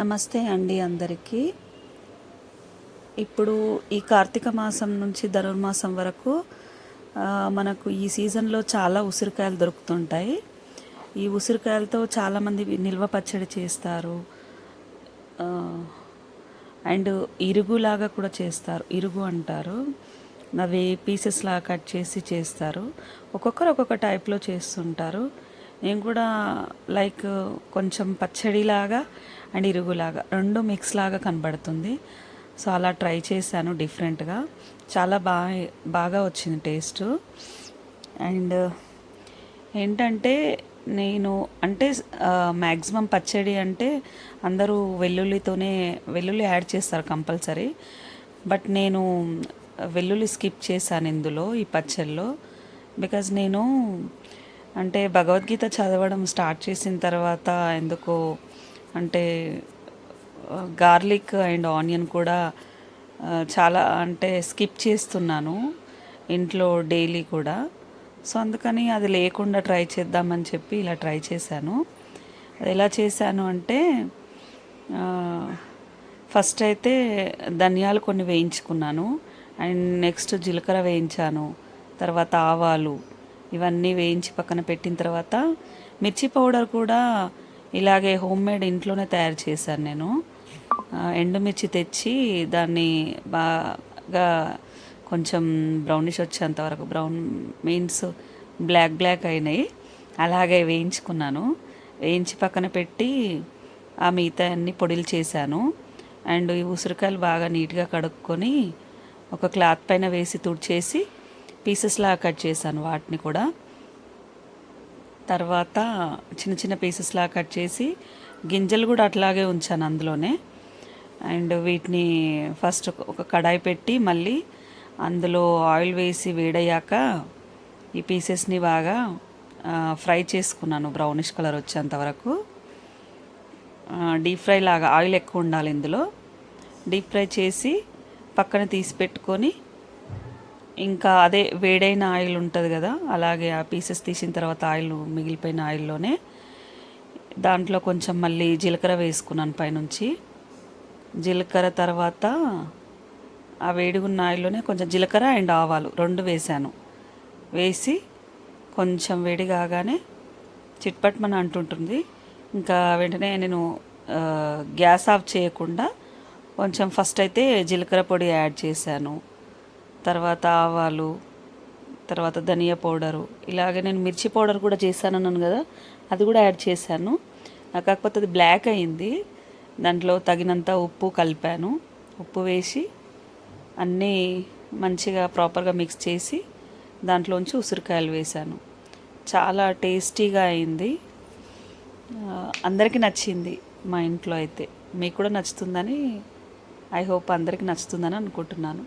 నమస్తే అండి అందరికీ. ఇప్పుడు ఈ కార్తీక మాసం నుంచి ధనుర్మాసం వరకు మనకు ఈ సీజన్లో చాలా ఉసిరికాయలు దొరుకుతుంటాయి. ఈ ఉసిరికాయలతో చాలామంది నిల్వ పచ్చడి చేస్తారు. అండ్ ఇరుగులాగా కూడా చేస్తారు, ఇరుగు అంటారు. అవి పీసెస్ లాగా కట్ చేసి చేస్తారు. ఒక్కొక్కరు ఒక్కొక్క టైప్లో చేస్తుంటారు. నేను కూడా లైక్ కొంచెం పచ్చడిలాగా అండ్ ఇరుగులాగా రెండు మిక్స్ లాగా కనబడుతుంది. సో అలా ట్రై చేశాను డిఫరెంట్గా. చాలా బాగా వచ్చింది టేస్ట్. అండ్ ఏంటంటే నేను అంటే మ్యాక్సిమం పచ్చడి అంటే అందరూ వెల్లుల్లి యాడ్ చేస్తారు కంపల్సరీ. బట్ నేను వెల్లుల్లి స్కిప్ చేశాను ఇందులో, ఈ పచ్చడిలో. బికాజ్ నేను అంటే భగవద్గీత చదవడం స్టార్ట్ చేసిన తర్వాత ఎందుకో అంటే గార్లిక్ అండ్ ఆనియన్ కూడా చాలా అంటే స్కిప్ చేస్తున్నాను ఇంట్లో డైలీ కూడా. సో అందుకని అది లేకుండా ట్రై చేద్దామని చెప్పి ఇలా ట్రై చేశాను. అది ఎలా చేశాను అంటే ఫస్ట్ అయితే ధనియాలు కొన్ని వేయించుకున్నాను. అండ్ నెక్స్ట్ జీలకర్ర వేయించాను. తర్వాత ఆవాలు ఇవన్నీ వేయించి పక్కన పెట్టిన తర్వాత మిర్చి పౌడర్ కూడా ఇలాగే హోమ్మేడ్ ఇంట్లోనే తయారు చేశాను నేను. ఎండుమిర్చి తెచ్చి దాన్ని బాగా కొంచెం బ్రౌనిష్ వచ్చేంత వరకు, బ్రౌన్ మీన్స్ బ్లాక్ అయినాయి, అలాగే వేయించుకున్నాను. వేయించి పక్కన పెట్టి ఆ మిగతా అన్ని పొడిలు చేశాను. అండ్ ఈ ఉసిరికాయలు బాగా నీట్గా కడుక్కొని ఒక క్లాత్ పైన వేసి తుడిచేసి పీసెస్లా కట్ చేశాను వాటిని కూడా. తర్వాత చిన్న చిన్న పీసెస్లా కట్ చేసి గింజలు కూడా అట్లాగే ఉంచాను అందులోనే. అండ్ వీటిని ఫస్ట్ ఒక కడాయి పెట్టి మళ్ళీ అందులో ఆయిల్ వేసి వేడయ్యాక ఈ పీసెస్ని బాగా ఫ్రై చేసుకున్నాను బ్రౌనిష్ కలర్ వచ్చేంత వరకు. డీప్ ఫ్రై లాగా, ఆయిల్ ఎక్కువ ఉండాలి ఇందులో. డీప్ ఫ్రై చేసి పక్కన తీసి పెట్టుకొని ఇంకా అదే వేడైన ఆయిల్ ఉంటుంది కదా, అలాగే ఆ పీసెస్ తీసిన తర్వాత ఆయిల్ మిగిలిపోయిన ఆయిల్లోనే దాంట్లో కొంచెం మళ్ళీ జీలకర్ర వేసుకున్నాను పైనుంచి. జీలకర్ర తర్వాత ఆ వేడిగున్న ఆయిల్లోనే కొంచెం జీలకర్ర అండ్ ఆవాలు రెండు వేసాను. వేసి కొంచెం వేడి కాగానే చిట్పట్మని అంటుంటుంది. ఇంకా వెంటనే నేను గ్యాస్ ఆఫ్ చేయకుండా కొంచెం ఫస్ట్ అయితే జీలకర్ర పొడి యాడ్ చేశాను. తర్వాత ఆవాలు, తర్వాత ధనియా పౌడరు, ఇలాగే నేను మిర్చి పౌడర్ కూడా చేశాను అన్నాను కదా, అది కూడా యాడ్ చేశాను. కాకపోతే అది బ్లాక్ అయింది. దాంట్లో తగినంత ఉప్పు కలిపాను. ఉప్పు వేసి అన్నీ మంచిగా ప్రాపర్గా మిక్స్ చేసి దాంట్లోంచి ఉసిరికాయలు వేశాను. చాలా టేస్టీగా అయింది. అందరికీ నచ్చింది మా ఇంట్లో అయితే. మీకు కూడా నచ్చుతుందని, ఐ హోప్ అందరికీ నచ్చుతుందని అనుకుంటున్నాను.